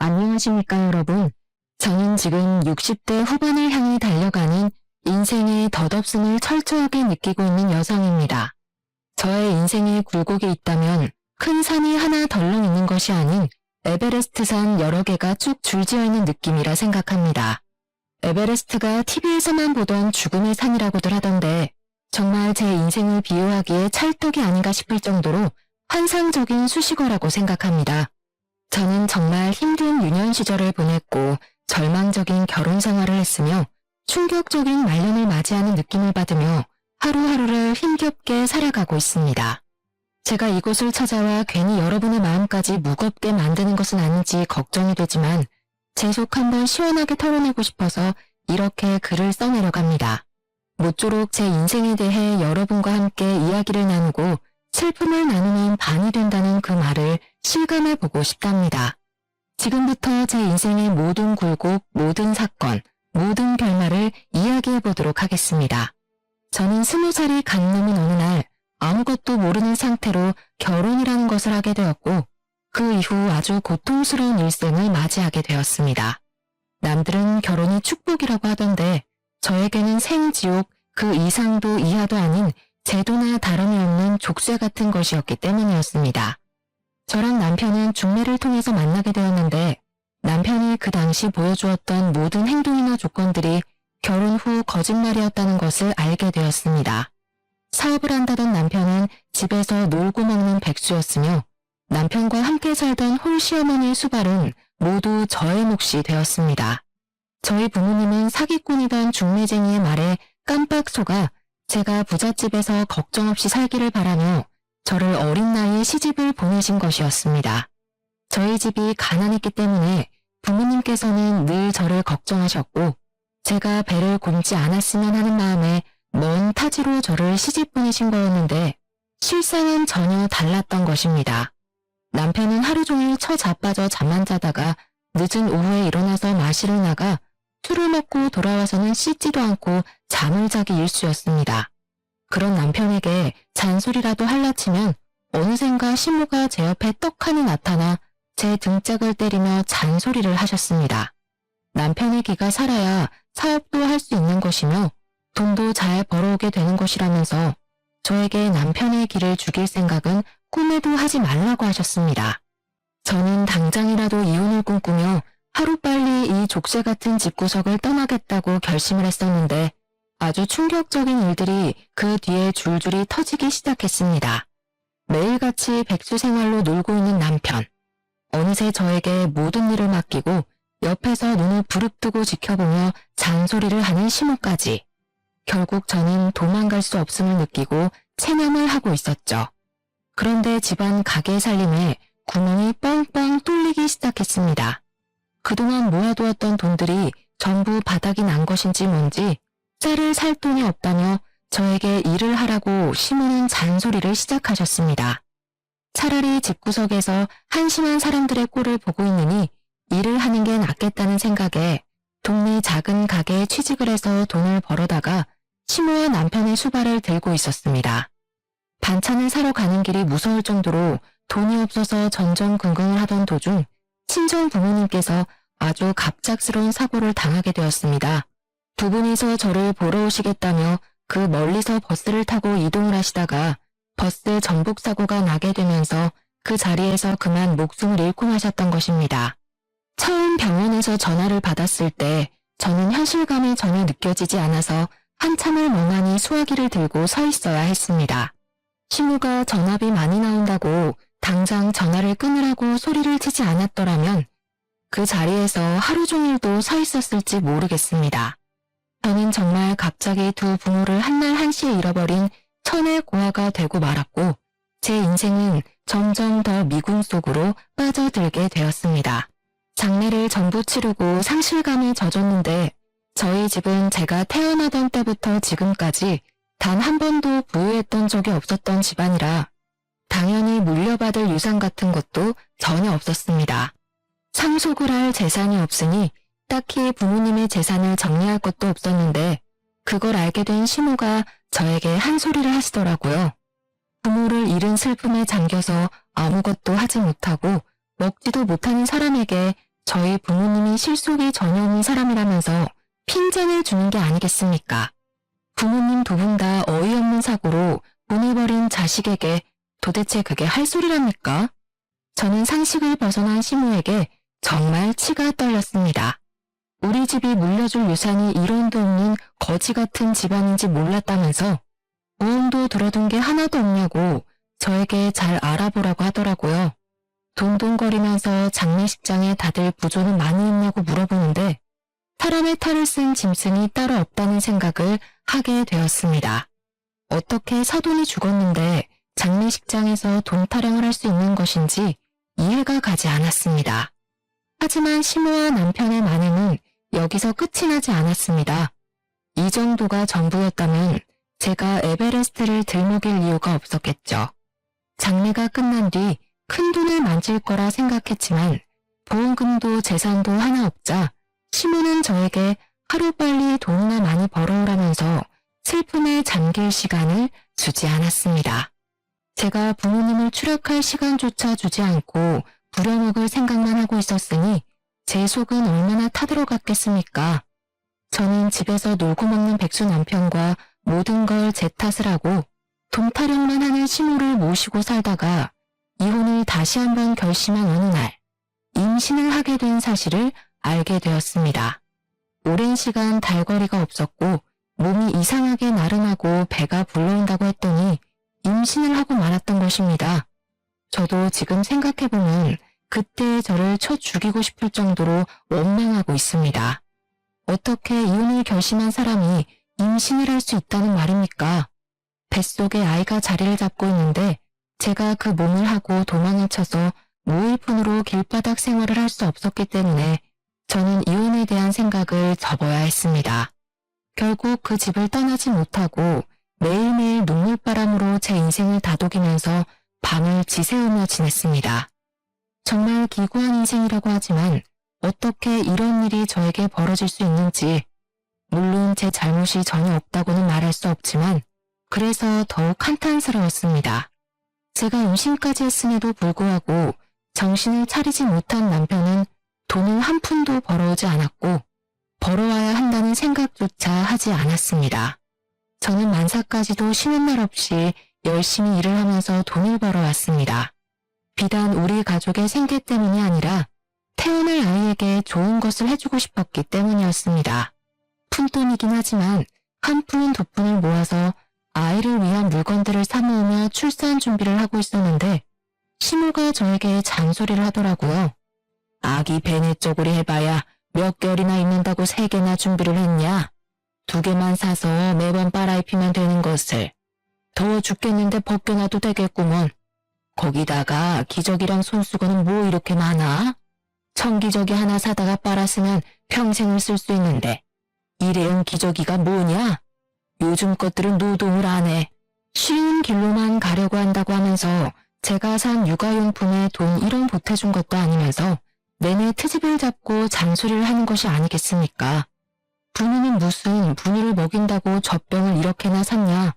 안녕하십니까 여러분. 저는 지금 60대 후반을 향해 달려가는 인생의 덧없음을 철저하게 느끼고 있는 여성입니다. 저의 인생에 굴곡이 있다면 큰 산이 하나 덜렁 있는 것이 아닌 에베레스트산 여러 개가 쭉 줄지어 있는 느낌이라 생각합니다. 에베레스트가 TV에서만 보던 죽음의 산이라고들 하던데 정말 제 인생을 비유하기에 찰떡이 아닌가 싶을 정도로 환상적인 수식어라고 생각합니다. 저는 정말 힘든 유년 시절을 보냈고 절망적인 결혼 생활을 했으며 충격적인 말년을 맞이하는 느낌을 받으며 하루하루를 힘겹게 살아가고 있습니다. 제가 이곳을 찾아와 괜히 여러분의 마음까지 무겁게 만드는 것은 아닌지 걱정이 되지만 제 속 한번 시원하게 털어내고 싶어서 이렇게 글을 써내려갑니다. 모쪼록 제 인생에 대해 여러분과 함께 이야기를 나누고 슬픔을 나누면 반이 된다는 그 말을 실감해보고 싶답니다. 지금부터 제 인생의 모든 굴곡, 모든 사건, 모든 결말을 이야기해보도록 하겠습니다. 저는 20살이 갓 넘은 어느 날 아무것도 모르는 상태로 결혼이라는 것을 하게 되었고 그 이후 아주 고통스러운 일생을 맞이하게 되었습니다. 남들은 결혼이 축복이라고 하던데 저에게는 생지옥 그 이상도 이하도 아닌 제도나 다름이 없는 족쇄 같은 것이었기 때문이었습니다. 저랑 남편은 중매를 통해서 만나게 되었는데 남편이 그 당시 보여주었던 모든 행동이나 조건들이 결혼 후 거짓말이었다는 것을 알게 되었습니다. 사업을 한다던 남편은 집에서 놀고 먹는 백수였으며 남편과 함께 살던 홀시어머니의 수발은 모두 저의 몫이 되었습니다. 저희 부모님은 사기꾼이던 중매쟁이의 말에 깜빡 속아 제가 부잣집에서 걱정 없이 살기를 바라며 저를 어린 나이에 시집을 보내신 것이었습니다. 저희 집이 가난했기 때문에 부모님께서는 늘 저를 걱정하셨고 제가 배를 굼지 않았으면 하는 마음에 먼 타지로 저를 시집 보내신 거였는데 실상은 전혀 달랐던 것입니다. 남편은 하루 종일 처자빠져 잠만 자다가 늦은 오후에 일어나서 마시러 나가 술을 먹고 돌아와서는 씻지도 않고 잠을 자기 일쑤였습니다. 그런 남편에게 잔소리라도 할라치면 어느샌가 시모가 제 옆에 떡하니 나타나 제 등짝을 때리며 잔소리를 하셨습니다. 남편의 기가 살아야 사업도 할 수 있는 것이며 돈도 잘 벌어오게 되는 것이라면서 저에게 남편의 기를 죽일 생각은 꿈에도 하지 말라고 하셨습니다. 저는 당장이라도 이혼을 꿈꾸며 하루빨리 이 족쇄 같은 집구석을 떠나겠다고 결심을 했었는데 아주 충격적인 일들이 그 뒤에 줄줄이 터지기 시작했습니다. 매일같이 백수 생활로 놀고 있는 남편. 어느새 저에게 모든 일을 맡기고 옆에서 눈을 부릅뜨고 지켜보며 잔소리를 하는 시모까지. 결국 저는 도망갈 수 없음을 느끼고 체념을 하고 있었죠. 그런데 집안 가게 살림에 구멍이 뻥뻥 뚫리기 시작했습니다. 그동안 모아두었던 돈들이 전부 바닥이 난 것인지 뭔지 쌀을 살 돈이 없다며 저에게 일을 하라고 시모는 잔소리를 시작하셨습니다. 차라리 집구석에서 한심한 사람들의 꼴을 보고 있느니 일을 하는 게 낫겠다는 생각에 동네 작은 가게에 취직을 해서 돈을 벌어다가 시모와 남편의 수발을 들고 있었습니다. 반찬을 사러 가는 길이 무서울 정도로 돈이 없어서 전전긍긍을 하던 도중 친정 부모님께서 아주 갑작스러운 사고를 당하게 되었습니다. 두 분이서 저를 보러 오시겠다며 그 멀리서 버스를 타고 이동을 하시다가 버스 전복 사고가 나게 되면서 그 자리에서 그만 목숨을 잃고 마셨던 것입니다. 처음 병원에서 전화를 받았을 때 저는 현실감이 전혀 느껴지지 않아서 한참을 멍하니 수화기를 들고 서 있어야 했습니다. 시모가 전압이 많이 나온다고 당장 전화를 끊으라고 소리를 치지 않았더라면 그 자리에서 하루 종일도 서 있었을지 모르겠습니다. 저는 정말 갑자기 두 부모를 한날 한시에 잃어버린 천의 고아가 되고 말았고 제 인생은 점점 더 미궁 속으로 빠져들게 되었습니다. 장례를 전부 치르고 상실감에 젖었는데 저희 집은 제가 태어나던 때부터 지금까지 단 한 번도 부유했던 적이 없었던 집안이라 당연히 물려받을 유산 같은 것도 전혀 없었습니다. 상속을 할 재산이 없으니 딱히 부모님의 재산을 정리할 것도 없었는데 그걸 알게 된 시모가 저에게 한 소리를 하시더라고요. 부모를 잃은 슬픔에 잠겨서 아무것도 하지 못하고 먹지도 못하는 사람에게 저희 부모님이 실속이 전혀 없는 사람이라면서 핀잔을 주는 게 아니겠습니까? 부모님 두 분 다 어이없는 사고로 보내버린 자식에게 도대체 그게 할 소리랍니까? 저는 상식을 벗어난 시모에게 정말 치가 떨렸습니다. 우리 집이 물려줄 유산이 1원도 없는 거지 같은 집안인지 몰랐다면서 보험도 들어둔 게 하나도 없냐고 저에게 잘 알아보라고 하더라고요. 동동거리면서 장례식장에 다들 부조는 많이 있냐고 물어보는데 사람의 탈을 쓴 짐승이 따로 없다는 생각을 하게 되었습니다. 어떻게 사돈이 죽었는데 장례식장에서 돈 타령을 할 수 있는 것인지 이해가 가지 않았습니다. 하지만 시모와 남편의 만행은 여기서 끝이 나지 않았습니다. 이 정도가 전부였다면 제가 에베레스트를 들먹일 이유가 없었겠죠. 장례가 끝난 뒤 큰 돈을 만질 거라 생각했지만 보험금도 재산도 하나 없자 시모는 저에게 하루빨리 돈이나 많이 벌어오라면서 슬픔에 잠길 시간을 주지 않았습니다. 제가 부모님을 추락할 시간조차 주지 않고 부려먹을 생각만 하고 있었으니 제 속은 얼마나 타들어갔겠습니까? 저는 집에서 놀고 먹는 백수 남편과 모든 걸 제 탓을 하고 돈 타령만 하는 시모를 모시고 살다가 이혼을 다시 한번 결심한 어느 날 임신을 하게 된 사실을 알게 되었습니다. 오랜 시간 달거리가 없었고 몸이 이상하게 나른하고 배가 불러온다고 했더니 임신을 하고 말았던 것입니다. 저도 지금 생각해보면 그때의 저를 쳐 죽이고 싶을 정도로 원망하고 있습니다. 어떻게 이혼을 결심한 사람이 임신을 할 수 있다는 말입니까? 뱃속에 아이가 자리를 잡고 있는데 제가 그 몸을 하고 도망을 쳐서 무일푼으로 길바닥 생활을 할 수 없었기 때문에 저는 이혼에 대한 생각을 접어야 했습니다. 결국 그 집을 떠나지 못하고 매일매일 눈물바람으로 제 인생을 다독이면서 밤을 지새우며 지냈습니다. 정말 기구한 인생이라고 하지만 어떻게 이런 일이 저에게 벌어질 수 있는지, 물론 제 잘못이 전혀 없다고는 말할 수 없지만 그래서 더욱 한탄스러웠습니다. 제가 임신까지 했음에도 불구하고 정신을 차리지 못한 남편은 돈을 한 푼도 벌어오지 않았고 벌어와야 한다는 생각조차 하지 않았습니다. 저는 만사까지도 쉬는 날 없이 열심히 일을 하면서 돈을 벌어왔습니다. 비단 우리 가족의 생계 때문이 아니라 태어날 아이에게 좋은 것을 해주고 싶었기 때문이었습니다. 푼돈이긴 하지만 한 푼, 두 푼을 모아서 아이를 위한 물건들을 사모으며 출산 준비를 하고 있었는데 시모가 저에게 잔소리를 하더라고요. 아기 배내 쪼그리 해봐야 몇 개월이나 있는다고 3개나 준비를 했냐? 2개만 사서 매번 빨아입히면 되는 것을. 더워 죽겠는데 벗겨놔도 되겠구먼. 거기다가 기저귀랑 손수건은 뭐 이렇게 많아? 청기저귀 하나 사다가 빨았으면 평생을 쓸 수 있는데 일회용 기저귀가 뭐냐? 요즘 것들은 노동을 안 해. 쉬운 길로만 가려고 한다고 하면서 제가 산 육아용품에 돈 1원 보태준 것도 아니면서 내내 트집을 잡고 잔소리를 하는 것이 아니겠습니까? 분유는 무슨 분유를 먹인다고 젖병을 이렇게나 샀냐?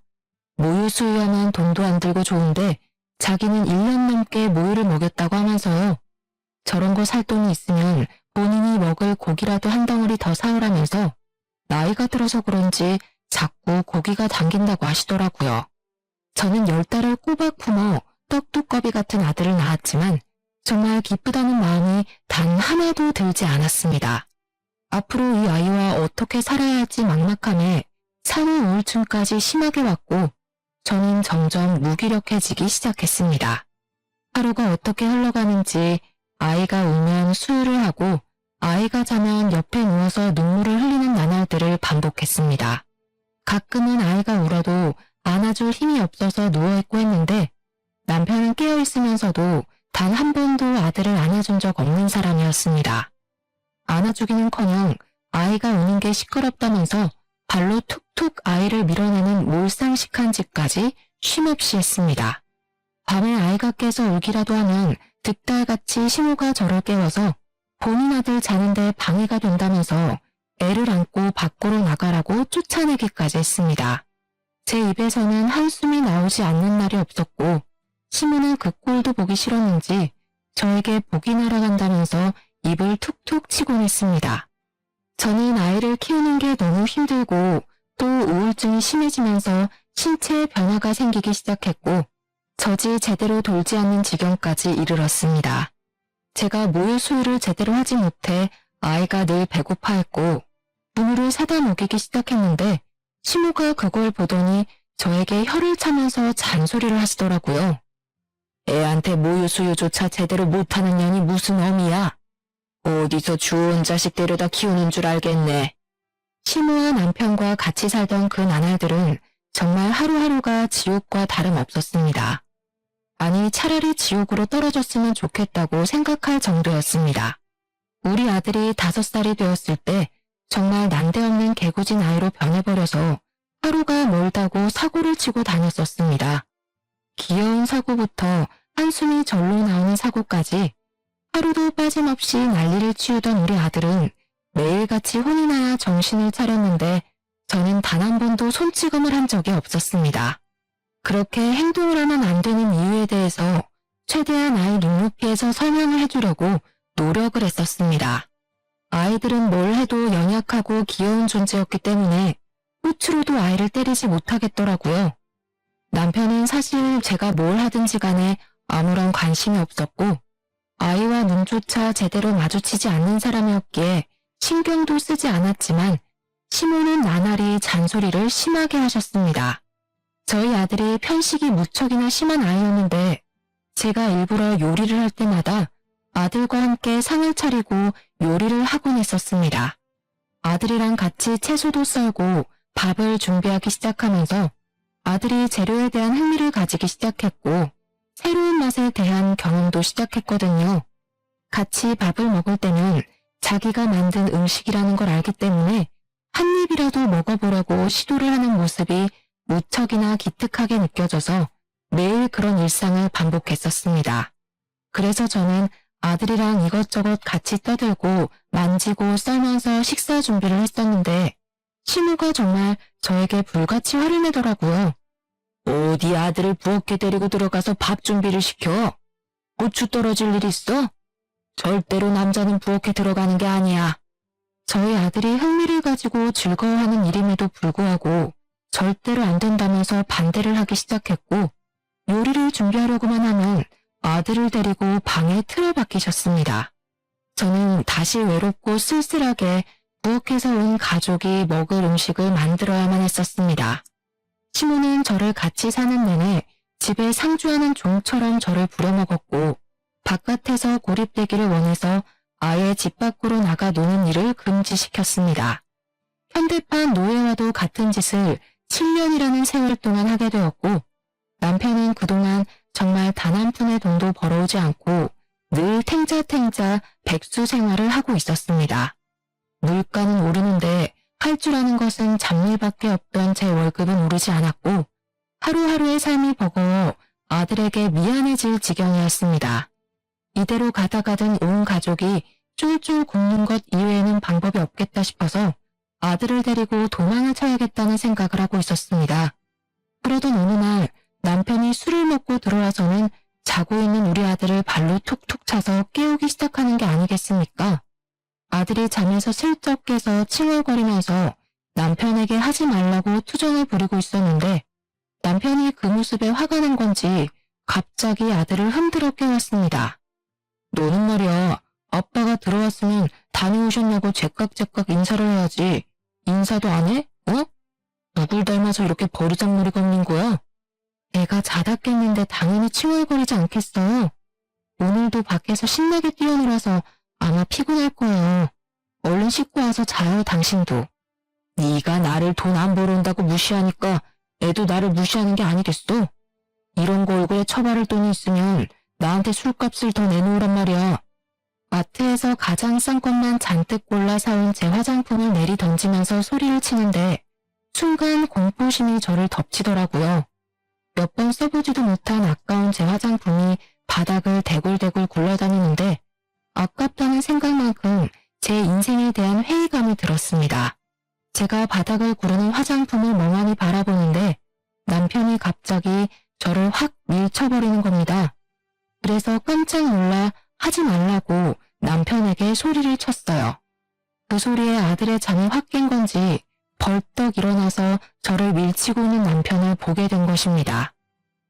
모유 수유하면 돈도 안 들고 좋은데 자기는 1년 넘게 모유를 먹였다고 하면서요. 저런 거 살 돈이 있으면 본인이 먹을 고기라도 한 덩어리 더 사오라면서 나이가 들어서 그런지 자꾸 고기가 당긴다고 하시더라고요. 저는 10달을 꼬박 품어 떡두꺼비 같은 아들을 낳았지만 정말 기쁘다는 마음이 단 하나도 들지 않았습니다. 앞으로 이 아이와 어떻게 살아야 할지 막막함에 산후 우울증까지 심하게 왔고 저는 점점 무기력해지기 시작했습니다. 하루가 어떻게 흘러가는지 아이가 울면 수유를 하고 아이가 자면 옆에 누워서 눈물을 흘리는 나날들을 반복했습니다. 가끔은 아이가 울어도 안아줄 힘이 없어서 누워있고 했는데 남편은 깨어있으면서도 단 한 번도 아들을 안아준 적 없는 사람이었습니다. 안아주기는커녕 아이가 우는 게 시끄럽다면서 발로 툭툭 아이를 밀어내는 몰상식한 짓까지 쉼없이 했습니다. 밤에 아이가 깨서 울기라도 하면 득달같이 시모가 저를 깨워서 본인 아들 자는데 방해가 된다면서 애를 안고 밖으로 나가라고 쫓아내기까지 했습니다. 제 입에서는 한숨이 나오지 않는 날이 없었고 시모는 그 꼴도 보기 싫었는지 저에게 복이 날아간다면서 입을 툭툭 치곤 했습니다. 저는 아이를 키우는 게 너무 힘들고 또 우울증이 심해지면서 신체에 변화가 생기기 시작했고 젖이 제대로 돌지 않는 지경까지 이르렀습니다. 제가 모유 수유를 제대로 하지 못해 아이가 늘 배고파했고 분유를 사다 먹이기 시작했는데 시모가 그걸 보더니 저에게 혀를 차면서 잔소리를 하시더라고요. 애한테 모유 수유조차 제대로 못하는 년이 무슨 어미야? 어디서 주운 자식 데려다 키우는 줄 알겠네. 시모와 남편과 같이 살던 그 나날들은 정말 하루하루가 지옥과 다름없었습니다. 아니 차라리 지옥으로 떨어졌으면 좋겠다고 생각할 정도였습니다. 우리 아들이 5살이 되었을 때 정말 난데없는 개구진 아이로 변해버려서 하루가 멀다고 사고를 치고 다녔었습니다. 귀여운 사고부터 한숨이 절로 나오는 사고까지 하루도 빠짐없이 난리를 치우던 우리 아들은 매일같이 혼이 나야 정신을 차렸는데 저는 단 한 번도 손찌검을 한 적이 없었습니다. 그렇게 행동을 하면 안 되는 이유에 대해서 최대한 아이 눈높이에서 설명을 해주려고 노력을 했었습니다. 아이들은 뭘 해도 연약하고 귀여운 존재였기 때문에 호추로도 아이를 때리지 못하겠더라고요. 남편은 사실 제가 뭘 하든지 간에 아무런 관심이 없었고 아이와 눈조차 제대로 마주치지 않는 사람이었기에 신경도 쓰지 않았지만 시모는 나날이 잔소리를 심하게 하셨습니다. 저희 아들이 편식이 무척이나 심한 아이였는데 제가 일부러 요리를 할 때마다 아들과 함께 상을 차리고 요리를 하곤 했었습니다. 아들이랑 같이 채소도 썰고 밥을 준비하기 시작하면서 아들이 재료에 대한 흥미를 가지기 시작했고 새로운 맛에 대한 경험도 시작했거든요. 같이 밥을 먹을 때는 자기가 만든 음식이라는 걸 알기 때문에 한 입이라도 먹어보려고 시도를 하는 모습이 무척이나 기특하게 느껴져서 매일 그런 일상을 반복했었습니다. 그래서 저는 아들이랑 이것저것 같이 떠들고 만지고 썰면서 식사 준비를 했었는데 시모가 정말 저에게 불같이 화를 내더라고요. 어디 아들을 부엌에 데리고 들어가서 밥 준비를 시켜? 고추 떨어질 일 있어? 절대로 남자는 부엌에 들어가는 게 아니야. 저희 아들이 흥미를 가지고 즐거워하는 일임에도 불구하고 절대로 안 된다면서 반대를 하기 시작했고 요리를 준비하려고만 하면 아들을 데리고 방에 틀어박히셨습니다. 저는 다시 외롭고 쓸쓸하게 부엌에서 온 가족이 먹을 음식을 만들어야만 했었습니다. 시모는 저를 같이 사는 내내 집에 상주하는 종처럼 저를 부려먹었고 바깥에서 고립되기를 원해서 아예 집 밖으로 나가 노는 일을 금지시켰습니다. 현대판 노예와도 같은 짓을 7년이라는 세월 동안 하게 되었고 남편은 그동안 정말 단 한 푼의 돈도 벌어오지 않고 늘 탱자탱자 백수 생활을 하고 있었습니다. 물가는 오르는데 할 줄 아는 것은 잡일밖에 없던 제 월급은 오르지 않았고 하루하루의 삶이 버거워 아들에게 미안해질 지경이었습니다. 이대로 가다가던 온 가족이 쫄쫄 굶는 것 이외에는 방법이 없겠다 싶어서 아들을 데리고 도망을 쳐야겠다는 생각을 하고 있었습니다. 그러던 어느 날 남편이 술을 먹고 들어와서는 자고 있는 우리 아들을 발로 툭툭 차서 깨우기 시작하는 게 아니겠습니까? 아들이 잠에서 슬쩍 깨서 칭얼거리면서 남편에게 하지 말라고 투정을 부리고 있었는데 남편이 그 모습에 화가 난 건지 갑자기 아들을 흔들어 깨웠습니다. 너는 말이야, 아빠가 들어왔으면 다녀오셨냐고 제깍제깍 인사를 해야지. 인사도 안 해? 어? 누굴 닮아서 이렇게 버르장머리가 없는 거야? 애가 자다 깼는데 당연히 칭얼거리지 않겠어. 오늘도 밖에서 신나게 뛰어놀아서 아마 피곤할 거예요. 얼른 씻고 와서 자요, 당신도. 네가 나를 돈 안 벌어온다고 무시하니까 애도 나를 무시하는 게 아니겠어? 이런 거 얼굴에 처바를 돈이 있으면 나한테 술값을 더 내놓으란 말이야. 마트에서 가장 싼 것만 잔뜩 골라 사온 제 화장품을 내리 던지면서 소리를 치는데 순간 공포심이 저를 덮치더라고요. 몇 번 써보지도 못한 아까운 제 화장품이 바닥을 대굴대굴 굴러다니는데 아깝다는 생각만큼 제 인생에 대한 회의감이 들었습니다. 제가 바닥을 구르는 화장품을 멍하니 바라보는데 남편이 갑자기 저를 확 밀쳐버리는 겁니다. 그래서 깜짝 놀라 하지 말라고 남편에게 소리를 쳤어요. 그 소리에 아들의 잠이 확 깬 건지 벌떡 일어나서 저를 밀치고 있는 남편을 보게 된 것입니다.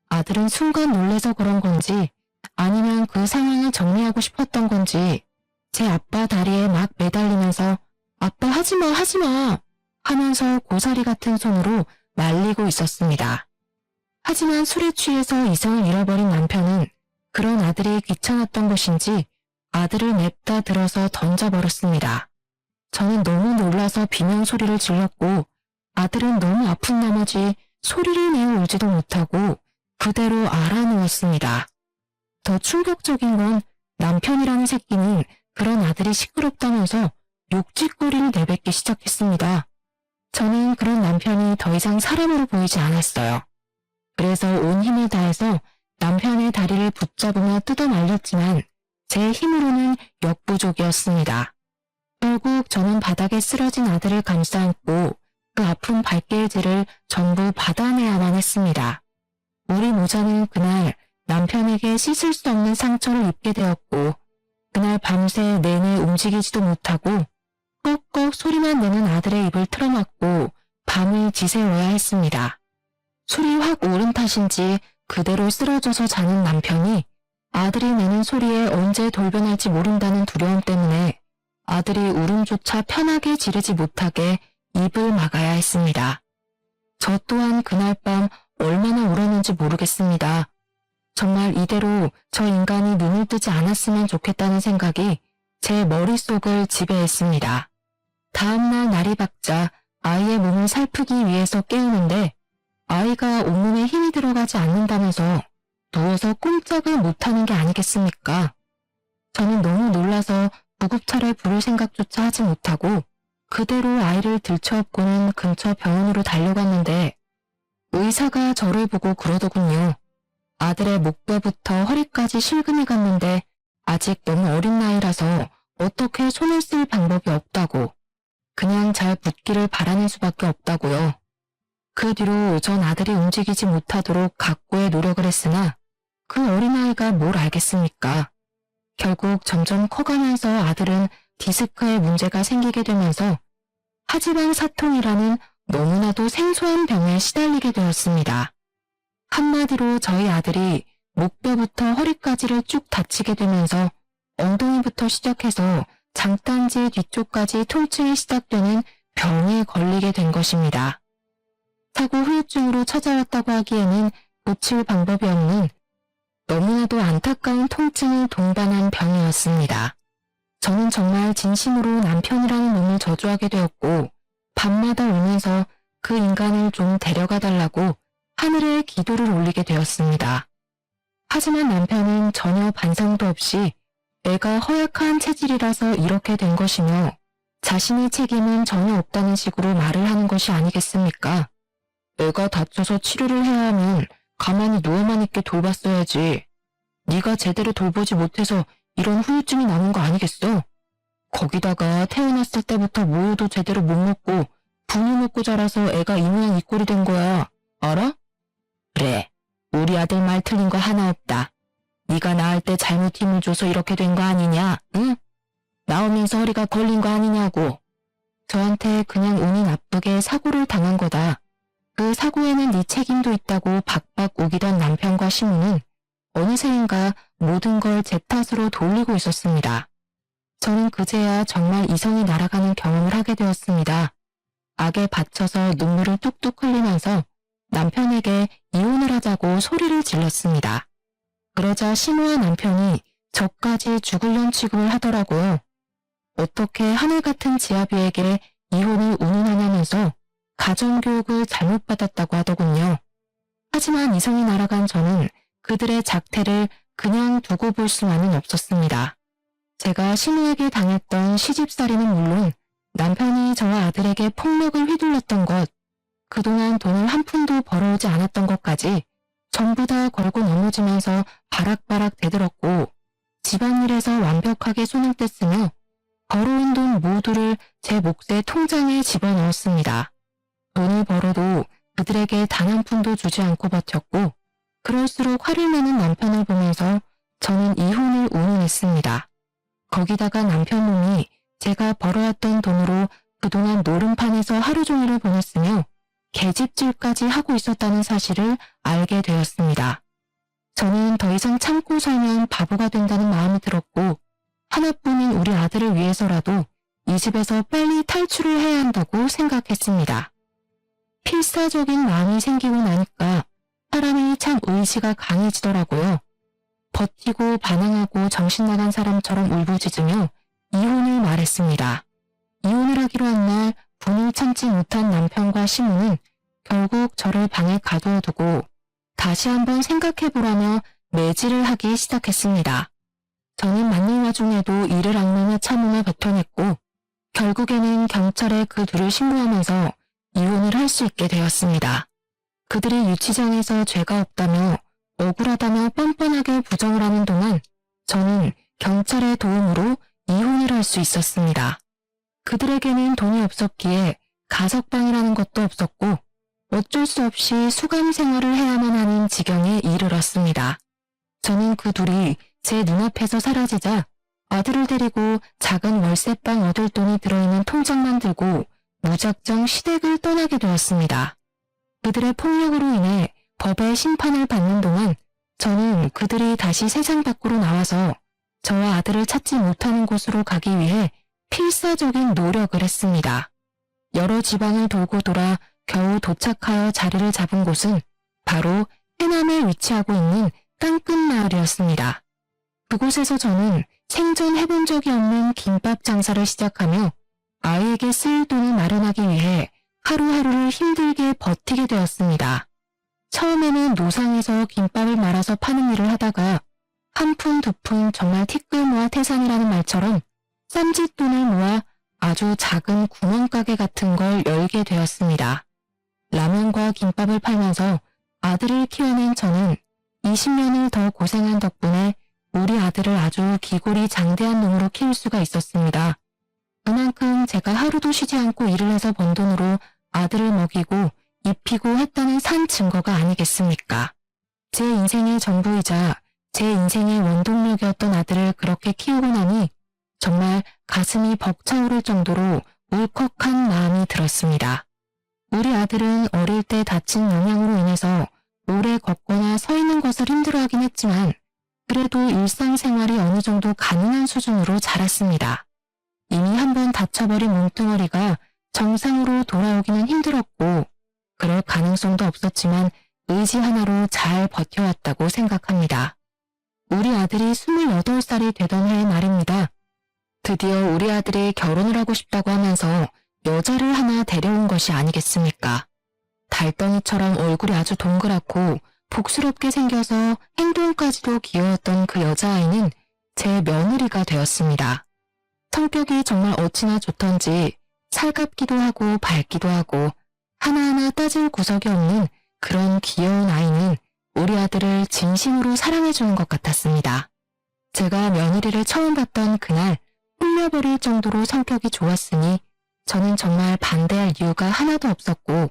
아들은 순간 놀래서 그런 건지 아니면 그 상황을 정리하고 싶었던 건지 제 아빠 다리에 막 매달리면서 아빠 하지마 하지마 하면서 고사리 같은 손으로 말리고 있었습니다. 하지만 술에 취해서 이성을 잃어버린 남편은 그런 아들이 귀찮았던 것인지 아들을 냅다 들어서 던져버렸습니다. 저는 너무 놀라서 비명 소리를 질렀고 아들은 너무 아픈 나머지 소리를 내어 울지도 못하고 그대로 알아누웠습니다. 더 충격적인 건 남편이라는 새끼는 그런 아들이 시끄럽다면서 욕짓거리를 내뱉기 시작했습니다. 저는 그런 남편이 더 이상 사람으로 보이지 않았어요. 그래서 온 힘을 다해서 남편의 다리를 붙잡으며 뜯어 말렸지만 제 힘으로는 역부족이었습니다. 결국 저는 바닥에 쓰러진 아들을 감싸안고 그 아픈 발길질을 전부 받아내야만 했습니다. 우리 모자는 그날 남편에게 씻을 수 없는 상처를 입게 되었고 그날 밤새 내내 움직이지도 못하고 꺽꺽 소리만 내는 아들의 입을 틀어막고 밤을 지새워야 했습니다. 술이 확 오른 탓인지 그대로 쓰러져서 자는 남편이 아들이 내는 소리에 언제 돌변할지 모른다는 두려움 때문에 아들이 울음조차 편하게 지르지 못하게 입을 막아야 했습니다. 저 또한 그날 밤 얼마나 울었는지 모르겠습니다. 정말 이대로 저 인간이 눈을 뜨지 않았으면 좋겠다는 생각이 제 머릿속을 지배했습니다. 다음날 날이 밝자 아이의 몸을 살피기 위해서 깨우는데 아이가 온몸에 힘이 들어가지 않는다면서 누워서 꼼짝을 못하는 게 아니겠습니까? 저는 너무 놀라서 구급차를 부를 생각조차 하지 못하고 그대로 아이를 들쳐업고는 근처 병원으로 달려갔는데 의사가 저를 보고 그러더군요. 아들의 목뼈부터 허리까지 실금이 갔는데 아직 너무 어린 나이라서 어떻게 손을 쓸 방법이 없다고 그냥 잘 붙기를 바라는 수밖에 없다고요. 그 뒤로 전 아들이 움직이지 못하도록 각고의 노력을 했으나 그 어린아이가 뭘 알겠습니까? 결국 점점 커가면서 아들은 디스크에 문제가 생기게 되면서 하지방 사통이라는 너무나도 생소한 병에 시달리게 되었습니다. 한마디로 저희 아들이 목뼈부터 허리까지를 쭉 다치게 되면서 엉덩이부터 시작해서 장딴지 뒤쪽까지 통증이 시작되는 병에 걸리게 된 것입니다. 사고 후유증으로 찾아왔다고 하기에는 고칠 방법이 없는 너무나도 안타까운 통증을 동반한 병이었습니다. 저는 정말 진심으로 남편이라는 놈을 저주하게 되었고 밤마다 울면서 그 인간을 좀 데려가 달라고 하늘에 기도를 올리게 되었습니다. 하지만 남편은 전혀 반성도 없이 애가 허약한 체질이라서 이렇게 된 것이며 자신의 책임은 전혀 없다는 식으로 말을 하는 것이 아니겠습니까? 애가 다쳐서 치료를 해야 하면 가만히 누워만 있게 돌봤어야지. 네가 제대로 돌보지 못해서 이런 후유증이 나는 거 아니겠어? 거기다가 태어났을 때부터 모유도 제대로 못 먹고 분유 먹고 자라서 애가 이 모양 이 꼴이 된 거야. 알아? 그래, 우리 아들 말 틀린 거 하나 없다. 네가 낳을 때 잘못 힘을 줘서 이렇게 된 거 아니냐? 응? 나오면서 허리가 걸린 거 아니냐고. 저한테 그냥 운이 나쁘게 사고를 당한 거다. 그 사고에는 네 책임도 있다고 박박 우기던 남편과 시모는 어느새인가 모든 걸 제 탓으로 돌리고 있었습니다. 저는 그제야 정말 이성이 날아가는 경험을 하게 되었습니다. 악에 받쳐서 눈물을 뚝뚝 흘리면서 남편에게 이혼을 하자고 소리를 질렀습니다. 그러자 시모와 남편이 저까지 죽을년 취급을 하더라고요. 어떻게 하늘 같은 지아비에게 이혼을 운운하냐면서 가정교육을 잘못 받았다고 하더군요. 하지만 이성이 날아간 저는 그들의 작태를 그냥 두고 볼 수만은 없었습니다. 제가 시모에게 당했던 시집살이는 물론 남편이 저와 아들에게 폭력을 휘둘렀던 것, 그동안 돈을 한 푼도 벌어오지 않았던 것까지 전부 다 걸고 넘어지면서 바락바락 대들었고 집안일에서 완벽하게 손을 뗐으며 벌어온 돈 모두를 제 몫의 통장에 집어넣었습니다. 돈을 벌어도 그들에게 단 한 푼도 주지 않고 버텼고 그럴수록 화를 내는 남편을 보면서 저는 이혼을 운운했습니다. 거기다가 남편 놈이 제가 벌어왔던 돈으로 그동안 노름판에서 하루 종일을 보냈으며 계집질까지 하고 있었다는 사실을 알게 되었습니다. 저는 더 이상 참고 살면 바보가 된다는 마음이 들었고 하나뿐인 우리 아들을 위해서라도 이 집에서 빨리 탈출을 해야 한다고 생각했습니다. 필사적인 마음이 생기고 나니까 사람이 참 의지가 강해지더라고요. 버티고 반항하고 정신나간 사람처럼 울부짖으며 이혼을 말했습니다. 이혼을 하기로 한 날 분을 참지 못한 남편과 시모는 결국 저를 방에 가두어두고 다시 한번 생각해보라며 매질을 하기 시작했습니다. 저는 맞는 와중에도 이를 악물며 참으며 버텨냈고 결국에는 경찰에 그 둘을 신고하면서 이혼을 할 수 있게 되었습니다. 그들이 유치장에서 죄가 없다며 억울하다며 뻔뻔하게 부정을 하는 동안 저는 경찰의 도움으로 이혼을 할 수 있었습니다. 그들에게는 돈이 없었기에 가석방이라는 것도 없었고 어쩔 수 없이 수감 생활을 해야만 하는 지경에 이르렀습니다. 저는 그 둘이 제 눈앞에서 사라지자 아들을 데리고 작은 월세방 얻을 돈이 들어있는 통장만 들고 무작정 시댁을 떠나게 되었습니다. 그들의 폭력으로 인해 법의 심판을 받는 동안 저는 그들이 다시 세상 밖으로 나와서 저와 아들을 찾지 못하는 곳으로 가기 위해 필사적인 노력을 했습니다. 여러 지방을 돌고 돌아 겨우 도착하여 자리를 잡은 곳은 바로 해남에 위치하고 있는 땅끝 마을이었습니다. 그곳에서 저는 생전 해본 적이 없는 김밥 장사를 시작하며 아이에게 쓸 돈을 마련하기 위해 하루하루를 힘들게 버티게 되었습니다. 처음에는 노상에서 김밥을 말아서 파는 일을 하다가 한 푼 두 푼 정말 티끌 모아 태산이라는 말처럼 쌈짓돈을 모아 아주 작은 구멍가게 같은 걸 열게 되었습니다. 라면과 김밥을 팔면서 아들을 키워낸 저는 20년을 더 고생한 덕분에 우리 아들을 아주 기골이 장대한 놈으로 키울 수가 있었습니다. 그만큼 제가 하루도 쉬지 않고 일을 해서 번 돈으로 아들을 먹이고 입히고 했다는 산 증거가 아니겠습니까? 제 인생의 전부이자 제 인생의 원동력이었던 아들을 그렇게 키우고 나니 정말 가슴이 벅차오를 정도로 울컥한 마음이 들었습니다. 우리 아들은 어릴 때 다친 영향으로 인해서 오래 걷거나 서 있는 것을 힘들어하긴 했지만 그래도 일상생활이 어느 정도 가능한 수준으로 자랐습니다. 이미 한번 다쳐버린 몸뚱어리가 정상으로 돌아오기는 힘들었고 그럴 가능성도 없었지만 의지 하나로 잘 버텨왔다고 생각합니다. 우리 아들이 28살이 되던 해의 말입니다. 드디어 우리 아들이 결혼을 하고 싶다고 하면서 여자를 하나 데려온 것이 아니겠습니까? 달덩이처럼 얼굴이 아주 동그랗고 복스럽게 생겨서 행동까지도 귀여웠던 그 여자아이는 제 며느리가 되었습니다. 성격이 정말 어찌나 좋던지 살갑기도 하고 밝기도 하고 하나하나 따질 구석이 없는 그런 귀여운 아이는 우리 아들을 진심으로 사랑해주는 것 같았습니다. 제가 며느리를 처음 봤던 그날 홀려버릴 정도로 성격이 좋았으니 저는 정말 반대할 이유가 하나도 없었고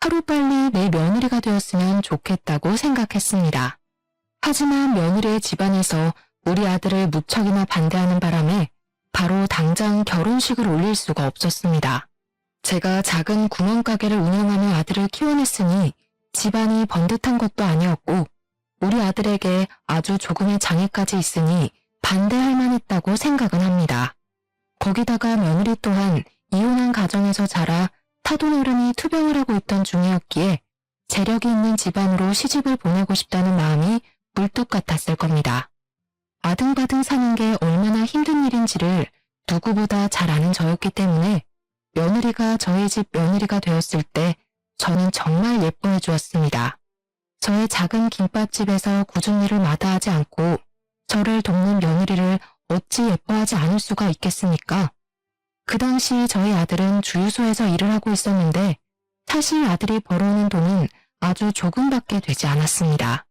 하루빨리 내 며느리가 되었으면 좋겠다고 생각했습니다. 하지만 며느리의 집안에서 우리 아들을 무척이나 반대하는 바람에 바로 당장 결혼식을 올릴 수가 없었습니다. 제가 작은 구멍가게를 운영하며 아들을 키워냈으니 집안이 번듯한 것도 아니었고 우리 아들에게 아주 조금의 장애까지 있으니 반대할 만했다고 생각은 합니다. 거기다가 며느리 또한 이혼한 가정에서 자라 타도노름이 투병을 하고 있던 중이었기에 재력이 있는 집안으로 시집을 보내고 싶다는 마음이 굴뚝 같았을 겁니다. 아등바등 사는 게 얼마나 힘든 일인지를 누구보다 잘 아는 저였기 때문에 며느리가 저희 집 며느리가 되었을 때 저는 정말 예뻐해 주었습니다. 저의 작은 김밥집에서 굳은 일을 마다하지 않고 저를 돕는 며느리를 어찌 예뻐하지 않을 수가 있겠습니까? 그 당시 저희 아들은 주유소에서 일을 하고 있었는데 사실 아들이 벌어오는 돈은 아주 조금밖에 되지 않았습니다.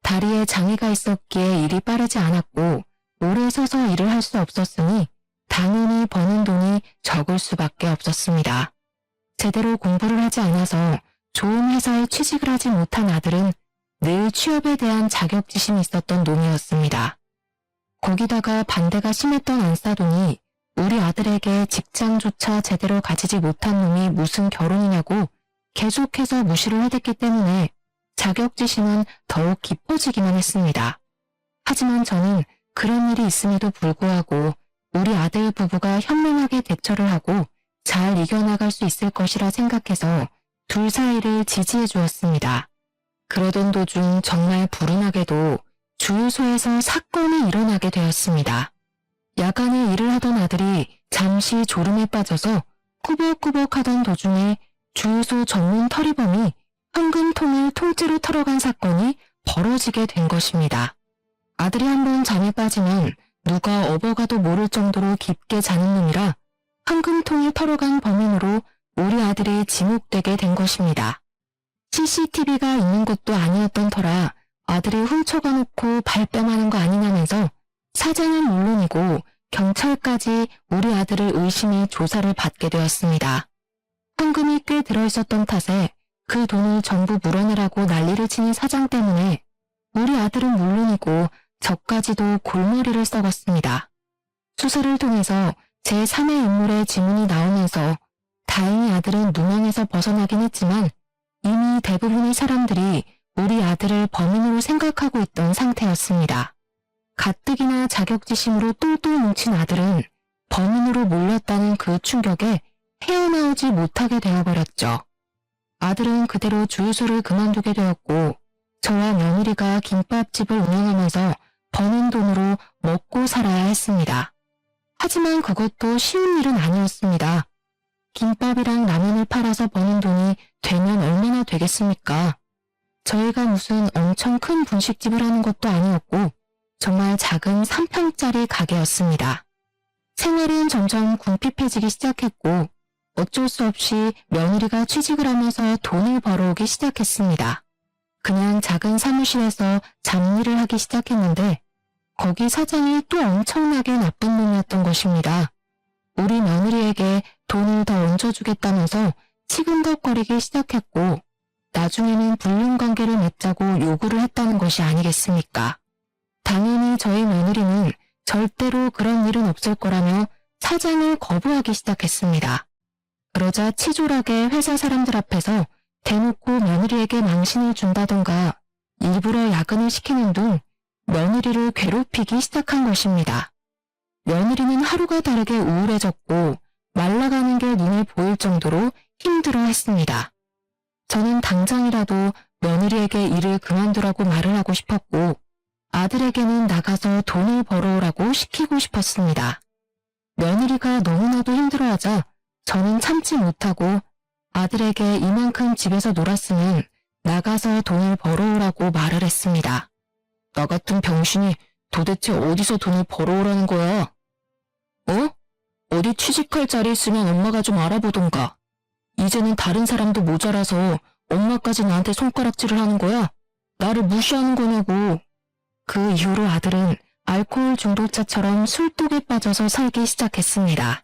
다리에 장애가 있었기에 일이 빠르지 않았고 오래 서서 일을 할 수 없었으니 당연히 버는 돈이 적을 수밖에 없었습니다. 제대로 공부를 하지 않아서 좋은 회사에 취직을 하지 못한 아들은 늘 취업에 대한 자격지심이 있었던 놈이었습니다. 거기다가 반대가 심했던 안싸돈이 우리 아들에게 직장조차 제대로 가지지 못한 놈이 무슨 결혼이냐고 계속해서 무시를 해댔기 때문에 자격지심은 더욱 깊어지기만 했습니다. 하지만 저는 그런 일이 있음에도 불구하고 우리 아들 부부가 현명하게 대처를 하고 잘 이겨나갈 수 있을 것이라 생각해서 둘 사이를 지지해 주었습니다. 그러던 도중 정말 불운하게도 주유소에서 사건이 일어나게 되었습니다. 야간에 일을 하던 아들이 잠시 졸음에 빠져서 꾸벅꾸벅 하던 도중에 주유소 전문 터리범이 현금통을 통째로 털어간 사건이 벌어지게 된 것입니다. 아들이 한번 잠에 빠지면 누가 업어가도 모를 정도로 깊게 자는 놈이라 현금통을 털어간 범인으로 우리 아들이 지목되게 된 것입니다. CCTV가 있는 것도 아니었던 터라 아들이 훔쳐가 놓고 발뺌하는 거 아니냐면서 사장은 물론이고 경찰까지 우리 아들을 의심해 조사를 받게 되었습니다. 현금이 꽤 들어있었던 탓에 그 돈을 전부 물어내라고 난리를 치는 사장 때문에 우리 아들은 물론이고 저까지도 골머리를 썩었습니다. 수사를 통해서 제3의 인물의 지문이 나오면서 다행히 아들은 누명에서 벗어나긴 했지만 이미 대부분의 사람들이 우리 아들을 범인으로 생각하고 있던 상태였습니다. 가뜩이나 자격지심으로 똘똘 뭉친 아들은 범인으로 몰렸다는 그 충격에 헤어나오지 못하게 되어버렸죠. 아들은 그대로 주유소를 그만두게 되었고 저와 며느리가 김밥집을 운영하면서 버는 돈으로 먹고 살아야 했습니다. 하지만 그것도 쉬운 일은 아니었습니다. 김밥이랑 라면을 팔아서 버는 돈이 되면 얼마나 되겠습니까? 저희가 무슨 엄청 큰 분식집을 하는 것도 아니었고 정말 작은 3평짜리 가게였습니다. 생활은 점점 궁핍해지기 시작했고 어쩔 수 없이 며느리가 취직을 하면서 돈을 벌어오기 시작했습니다. 그냥 작은 사무실에서 잡일을 하기 시작했는데 거기 사장이 또 엄청나게 나쁜 놈이었던 것입니다. 우리 며느리에게 돈을 더 얹어주겠다면서 치근덕거리기 시작했고 나중에는 불륜관계를 맺자고 요구를 했다는 것이 아니겠습니까? 당연히 저희 며느리는 절대로 그런 일은 없을 거라며 사장을 거부하기 시작했습니다. 그러자 치졸하게 회사 사람들 앞에서 대놓고 며느리에게 망신을 준다던가 일부러 야근을 시키는 등 며느리를 괴롭히기 시작한 것입니다. 며느리는 하루가 다르게 우울해졌고 말라가는 게 눈에 보일 정도로 힘들어했습니다. 저는 당장이라도 며느리에게 일을 그만두라고 말을 하고 싶었고 아들에게는 나가서 돈을 벌어오라고 시키고 싶었습니다. 며느리가 너무나도 힘들어하자 저는 참지 못하고 아들에게 이만큼 집에서 놀았으면 나가서 돈을 벌어오라고 말을 했습니다. 나 같은 병신이 도대체 어디서 돈을 벌어오라는 거야? 어? 어디 취직할 자리 있으면 엄마가 좀 알아보던가. 이제는 다른 사람도 모자라서 엄마까지 나한테 손가락질을 하는 거야? 나를 무시하는 거냐고. 그 이후로 아들은 알코올 중독자처럼 술독에 빠져서 살기 시작했습니다.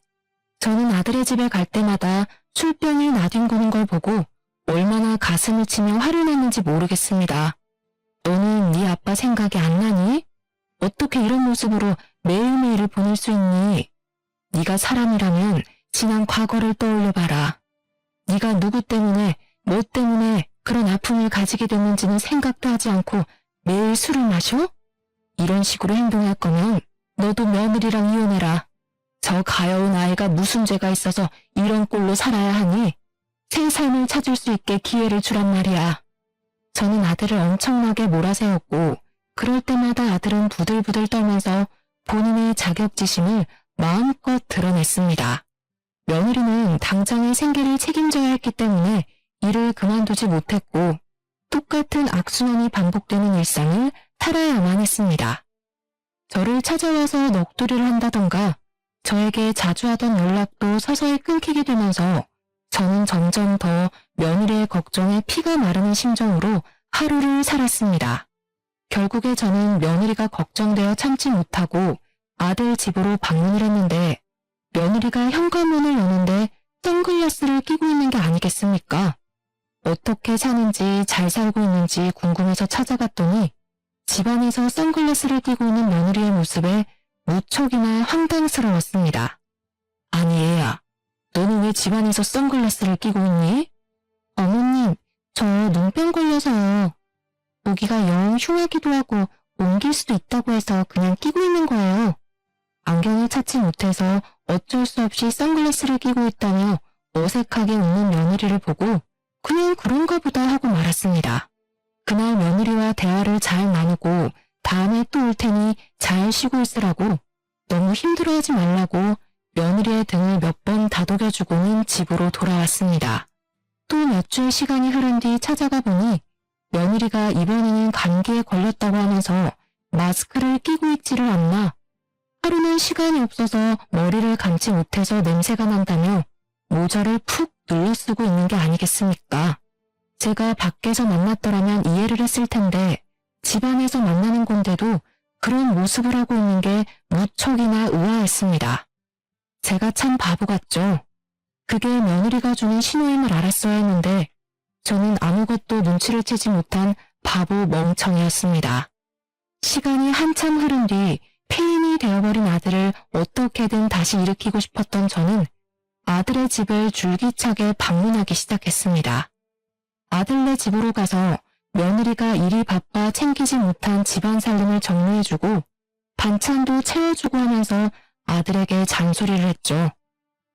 저는 아들의 집에 갈 때마다 술병이 나뒹구는 걸 보고 얼마나 가슴을 치며 화를 냈는지 모르겠습니다. 너는 네 아빠 생각이 안 나니? 어떻게 이런 모습으로 매일매일을 보낼 수 있니? 네가 사람이라면 지난 과거를 떠올려봐라. 네가 누구 때문에, 뭐 때문에 그런 아픔을 가지게 됐는지는 생각도 하지 않고 매일 술을 마셔? 이런 식으로 행동할 거면 너도 며느리랑 이혼해라. 저 가여운 아이가 무슨 죄가 있어서 이런 꼴로 살아야 하니? 새 삶을 찾을 수 있게 기회를 주란 말이야. 저는 아들을 엄청나게 몰아세웠고 그럴 때마다 아들은 부들부들 떨면서 본인의 자격지심을 마음껏 드러냈습니다. 며느리는 당장의 생계를 책임져야 했기 때문에 일을 그만두지 못했고 똑같은 악순환이 반복되는 일상을 살아야만 했습니다. 저를 찾아와서 넋두리를 한다던가 저에게 자주 하던 연락도 서서히 끊기게 되면서 저는 점점 더 며느리의 걱정에 피가 마르는 심정으로 하루를 살았습니다. 결국에 저는 며느리가 걱정되어 참지 못하고 아들 집으로 방문을 했는데 며느리가 현관문을 여는데 선글라스를 끼고 있는 게 아니겠습니까? 어떻게 사는지 잘 살고 있는지 궁금해서 찾아갔더니 집안에서 선글라스를 끼고 있는 며느리의 모습에 무척이나 황당스러웠습니다. 아니 얘야, 너는 왜 집안에서 선글라스를 끼고 있니? 어머님, 저 눈병 걸려서요. 보기가 영 흉하기도 하고 옮길 수도 있다고 해서 그냥 끼고 있는 거예요. 안경을 찾지 못해서 어쩔 수 없이 선글라스를 끼고 있다며 어색하게 웃는 며느리를 보고 그냥 그런가 보다 하고 말았습니다. 그날 며느리와 대화를 잘 나누고 다음에 또 올 테니 잘 쉬고 있으라고, 너무 힘들어하지 말라고 며느리의 등을 몇 번 다독여주고는 집으로 돌아왔습니다. 또 몇 주의 시간이 흐른 뒤 찾아가 보니 며느리가 이번에는 감기에 걸렸다고 하면서 마스크를 끼고 있지를 않나, 하루는 시간이 없어서 머리를 감지 못해서 냄새가 난다며 모자를 푹 눌러 쓰고 있는 게 아니겠습니까? 제가 밖에서 만났더라면 이해를 했을 텐데 집안에서 만나는 건데도 그런 모습을 하고 있는 게 무척이나 의아했습니다. 제가 참 바보 같죠? 그게 며느리가 주는 신호임을 알았어야 했는데 저는 아무것도 눈치를 채지 못한 바보 멍청이였습니다. 시간이 한참 흐른 뒤 폐인이 되어버린 아들을 어떻게든 다시 일으키고 싶었던 저는 아들의 집을 줄기차게 방문하기 시작했습니다. 아들네 집으로 가서 며느리가 일이 바빠 챙기지 못한 집안 살림을 정리해주고 반찬도 채워주고 하면서 아들에게 잔소리를 했죠.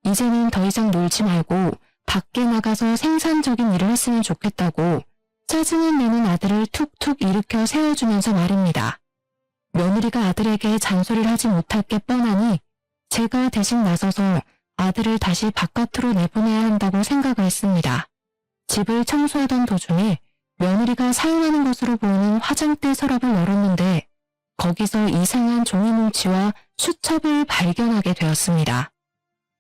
이제는 더 이상 놀지 말고 밖에 나가서 생산적인 일을 했으면 좋겠다고 짜증을 내는 아들을 툭툭 일으켜 세워주면서 말입니다. 며느리가 아들에게 잔소리를 하지 못할 게 뻔하니 제가 대신 나서서 아들을 다시 바깥으로 내보내야 한다고 생각을 했습니다. 집을 청소하던 도중에 며느리가 사용하는 것으로 보이는 화장대 서랍을 열었는데 거기서 이상한 종이뭉치와 수첩을 발견하게 되었습니다.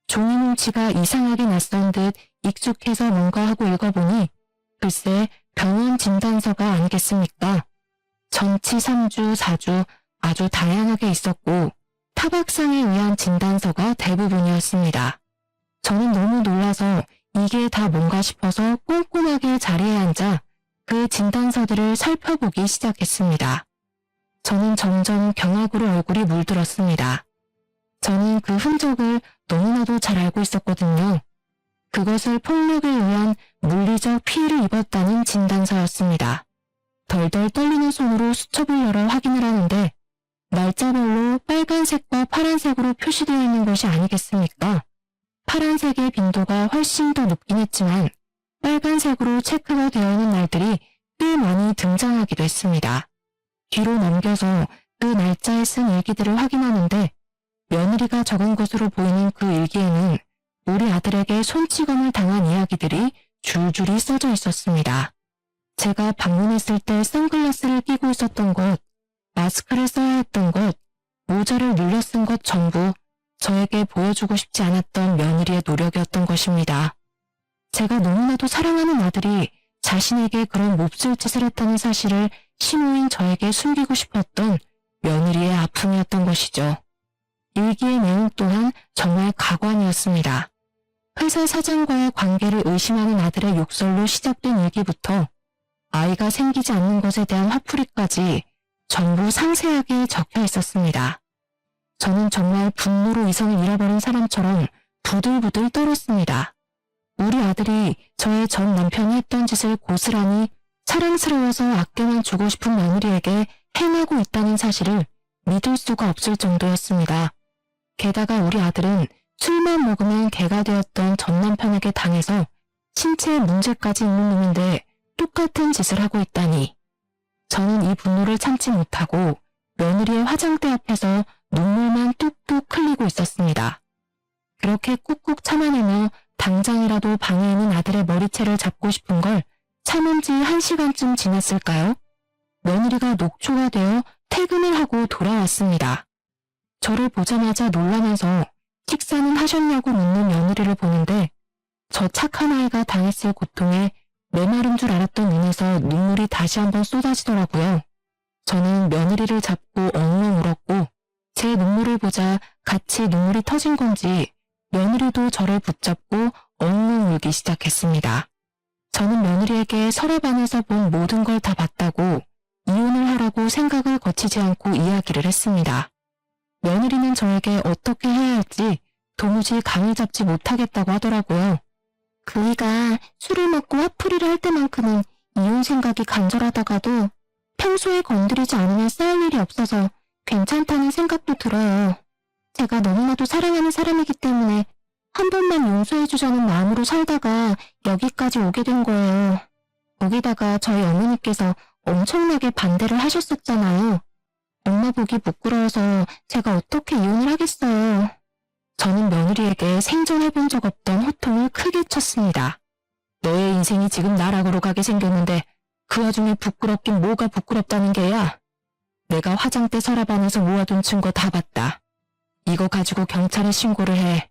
종이뭉치가 이상하게 낯선 듯 익숙해서 뭔가 하고 읽어보니 글쎄 병원 진단서가 아니겠습니까? 전치 3주, 4주 아주 다양하게 있었고 타박상에 의한 진단서가 대부분이었습니다. 저는 너무 놀라서 이게 다 뭔가 싶어서 꼼꼼하게 자리에 앉아 그 진단서들을 살펴보기 시작했습니다. 저는 점점 경악으로 얼굴이 물들었습니다. 저는 그 흔적을 너무나도 잘 알고 있었거든요. 그것을 폭력에 의한 물리적 피해를 입었다는 진단서였습니다. 덜덜 떨리는 손으로 수첩을 열어 확인을 하는데 날짜별로 빨간색과 파란색으로 표시되어 있는 것이 아니겠습니까? 파란색의 빈도가 훨씬 더 높긴 했지만 빨간색으로 체크가 되어 있는 날들이 꽤 많이 등장하기도 했습니다. 뒤로 넘겨서 그 날짜에 쓴 일기들을 확인하는데 며느리가 적은 것으로 보이는 그 일기에는 우리 아들에게 손찌검을 당한 이야기들이 줄줄이 써져 있었습니다. 제가 방문했을 때 선글라스를 끼고 있었던 것, 마스크를 써야 했던 것, 모자를 눌러 쓴 것 전부 저에게 보여주고 싶지 않았던 며느리의 노력이었던 것입니다. 제가 너무나도 사랑하는 아들이 자신에게 그런 몹쓸 짓을 했다는 사실을 신호인 저에게 숨기고 싶었던 며느리의 아픔이었던 것이죠. 일기의 내용 또한 정말 가관이었습니다. 회사 사장과의 관계를 의심하는 아들의 욕설로 시작된 일기부터 아이가 생기지 않는 것에 대한 화풀이까지 전부 상세하게 적혀 있었습니다. 저는 정말 분노로 이성을 잃어버린 사람처럼 부들부들 떨었습니다. 우리 아들이 저의 전 남편이 했던 짓을 고스란히 사랑스러워서 아껴만 주고 싶은 며느리에게 행하고 있다는 사실을 믿을 수가 없을 정도였습니다. 게다가 우리 아들은 술만 먹으면 개가 되었던 전 남편에게 당해서 신체에 문제까지 있는 놈인데 똑같은 짓을 하고 있다니. 저는 이 분노를 참지 못하고 며느리의 화장대 앞에서 눈물만 뚝뚝 흘리고 있었습니다. 그렇게 꾹꾹 참아내며 당장이라도 방에 있는 아들의 머리채를 잡고 싶은 걸 참은 지 1시간쯤 지났을까요? 며느리가 녹초가 되어 퇴근을 하고 돌아왔습니다. 저를 보자마자 놀라면서 식사는 하셨냐고 묻는 며느리를 보는데 저 착한 아이가 당했을 고통에 메마른 줄 알았던 눈에서 눈물이 다시 한번 쏟아지더라고요. 저는 며느리를 잡고 엉엉 울었고 제 눈물을 보자 같이 눈물이 터진 건지 며느리도 저를 붙잡고 엉엉 울기 시작했습니다. 저는 며느리에게 서랍 안에서 본 모든 걸 다 봤다고 이혼을 하라고 생각을 거치지 않고 이야기를 했습니다. 며느리는 저에게 어떻게 해야 할지 도무지 감을 잡지 못하겠다고 하더라고요. 그이가 술을 먹고 화풀이를 할 때만큼은 이혼 생각이 간절하다가도 평소에 건드리지 않으면 쌓일 일이 없어서 괜찮다는 생각도 들어요. 제가 너무나도 사랑하는 사람이기 때문에 한 번만 용서해주자는 마음으로 살다가 여기까지 오게 된 거예요. 거기다가 저희 어머니께서 엄청나게 반대를 하셨었잖아요. 엄마 보기 부끄러워서 제가 어떻게 이혼을 하겠어요. 저는 며느리에게 생전해본 적 없던 호통을 크게 쳤습니다. 너의 인생이 지금 나락으로 가게 생겼는데 그 와중에 부끄럽긴 뭐가 부끄럽다는 게야. 내가 화장대 서랍 안에서 모아둔 증거 다 봤다. 이거 가지고 경찰에 신고를 해.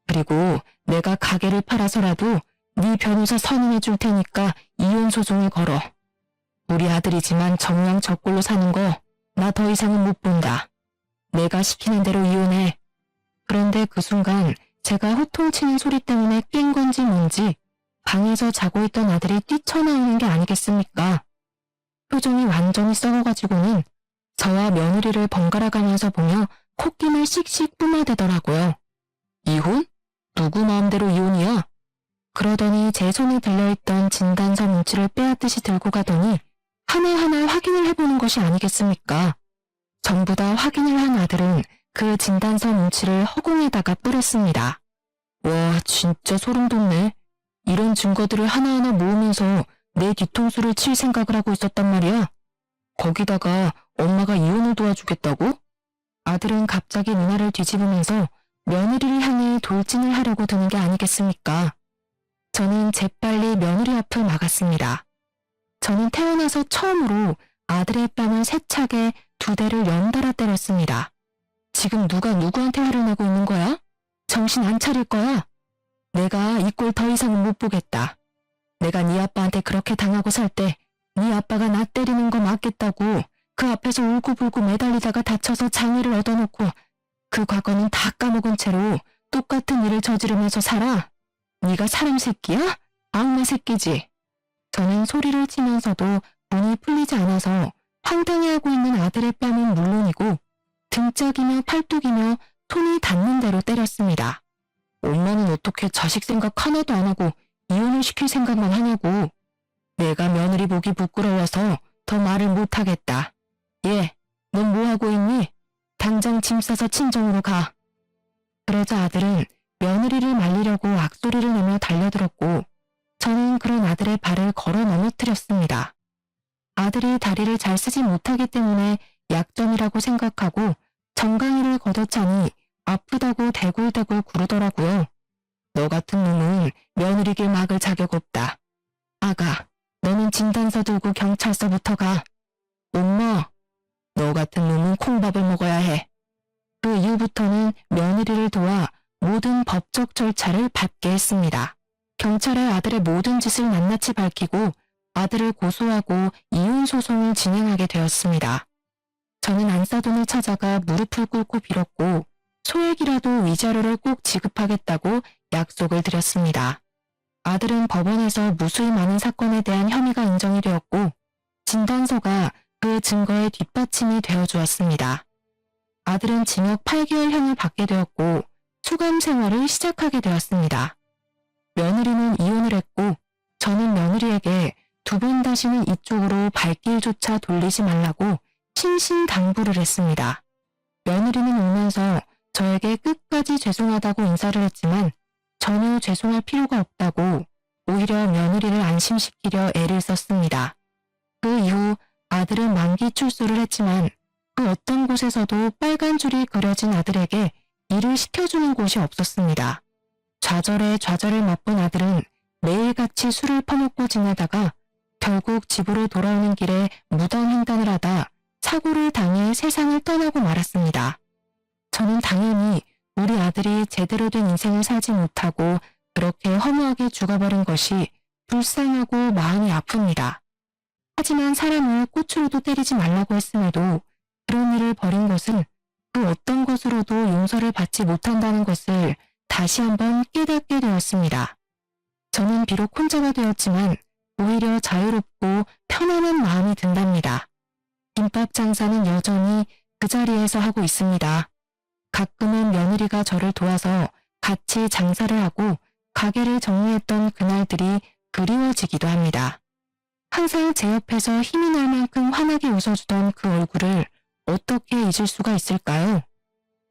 그리고 내가 가게를 팔아서라도 네 변호사 선임해 줄 테니까 이혼 소송을 걸어. 우리 아들이지만 정녕 저꼴로 사는 거 나 더 이상은 못 본다. 내가 시키는 대로 이혼해. 그런데 그 순간 제가 호통치는 소리 때문에 깬 건지 뭔지 방에서 자고 있던 아들이 뛰쳐나오는 게 아니겠습니까? 표정이 완전히 썩어가지고는 저와 며느리를 번갈아 가면서 보며 콧김을 씩씩 뿜어대더라고요. 이혼? 누구 마음대로 이혼이야? 그러더니 제 손에 들려있던 진단서 뭉치를 빼앗듯이 들고 가더니 하나하나 확인을 해보는 것이 아니겠습니까? 전부 다 확인을 한 아들은 그 진단서 뭉치를 허공에다가 뿌렸습니다. 와, 진짜 소름 돋네. 이런 증거들을 하나하나 모으면서 내 뒤통수를 칠 생각을 하고 있었단 말이야. 거기다가 엄마가 이혼을 도와주겠다고? 아들은 갑자기 누나를 뒤집으면서 며느리를 향해 돌진을 하려고 드는 게 아니겠습니까? 저는 재빨리 며느리 앞을 막았습니다. 저는 태어나서 처음으로 아들의 뺨을 세차게 2대를 연달아 때렸습니다. 지금 누가 누구한테 화를 내고 있는 거야? 정신 안 차릴 거야? 내가 이 꼴 더 이상은 못 보겠다. 내가 네 아빠한테 그렇게 당하고 살 때 네 아빠가 나 때리는 거 맞겠다고 그 앞에서 울고불고 매달리다가 다쳐서 장애를 얻어놓고 그 과거는 다 까먹은 채로 똑같은 일을 저지르면서 살아? 네가 사람 새끼야? 악마 새끼지. 저는 소리를 치면서도 분이 풀리지 않아서 황당해하고 있는 아들의 뺨은 물론이고 등짝이며 팔뚝이며 손이 닿는 대로 때렸습니다. 엄마는 어떻게 자식 생각 하나도 안 하고 이혼을 시킬 생각만 하냐고. 내가 며느리 보기 부끄러워서 더 말을 못하겠다. 얘, 넌 뭐하고 있니? 당장 짐 싸서 친정으로 가. 그러자 아들은 며느리를 말리려고 악소리를 내며 달려들었고 저는 그런 아들의 발을 걸어 넘어뜨렸습니다. 아들이 다리를 잘 쓰지 못하기 때문에 약점이라고 생각하고 정강이를 걷어차니 아프다고 대굴대굴 구르더라고요. 너 같은 놈은 며느리길 막을 자격 없다. 아가, 너는 진단서 들고 경찰서부터 가. 엄마, 너 같은 놈은 콩밥을 먹어야 해. 그 이후부터는 며느리를 도와 모든 법적 절차를 밟게 했습니다. 경찰에 아들의 모든 짓을 낱낱이 밝히고 아들을 고소하고 이혼 소송을 진행하게 되었습니다. 저는 안사돈을 찾아가 무릎을 꿇고 빌었고 소액이라도 위자료를 꼭 지급하겠다고 약속을 드렸습니다. 아들은 법원에서 무수히 많은 사건에 대한 혐의가 인정이 되었고 진단서가 그 증거의 뒷받침이 되어주었습니다. 아들은 징역 8개월형을 받게 되었고 수감 생활을 시작하게 되었습니다. 며느리는 이혼을 했고 저는 며느리에게 2번 다시는 이쪽으로 발길조차 돌리지 말라고 신신당부를 했습니다. 며느리는 울면서 저에게 끝까지 죄송하다고 인사를 했지만 전혀 죄송할 필요가 없다고 오히려 며느리를 안심시키려 애를 썼습니다. 그 이후 아들은 만기 출소를 했지만 그 어떤 곳에서도 빨간 줄이 그려진 아들에게 일을 시켜주는 곳이 없었습니다. 좌절에 좌절을 맛본 아들은 매일같이 술을 퍼먹고 지내다가 결국 집으로 돌아오는 길에 무단횡단을 하다 사고를 당해 세상을 떠나고 말았습니다. 저는 당연히 우리 아들이 제대로 된 인생을 살지 못하고 그렇게 허무하게 죽어버린 것이 불쌍하고 마음이 아픕니다. 하지만 사람을 꽃으로도 때리지 말라고 했음에도 그런 일을 벌인 것은 그 어떤 것으로도 용서를 받지 못한다는 것을 다시 한번 깨닫게 되었습니다. 저는 비록 혼자가 되었지만 오히려 자유롭고 편안한 마음이 든답니다. 김밥 장사는 여전히 그 자리에서 하고 있습니다. 가끔은 며느리가 저를 도와서 같이 장사를 하고 가게를 정리했던 그날들이 그리워지기도 합니다. 항상 제 옆에서 힘이 날 만큼 환하게 웃어주던 그 얼굴을 어떻게 잊을 수가 있을까요?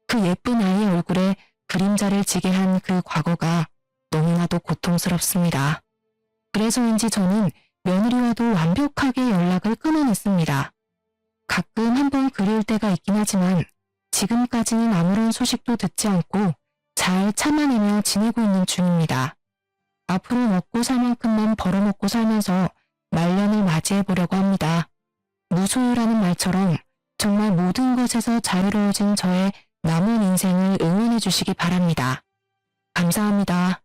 그 예쁜 아이의 얼굴에 그림자를 지게 한 그 과거가 너무나도 고통스럽습니다. 그래서인지 저는 며느리와도 완벽하게 연락을 끊어냈습니다. 가끔 한번 그리울 때가 있긴 하지만 지금까지는 아무런 소식도 듣지 않고 잘 참아내며 지내고 있는 중입니다. 앞으로 먹고 살 만큼만 벌어먹고 살면서 말년을 맞이해보려고 합니다. 무소유라는 말처럼 정말 모든 것에서 자유로워진 저의 남은 인생을 응원해 주시기 바랍니다. 감사합니다.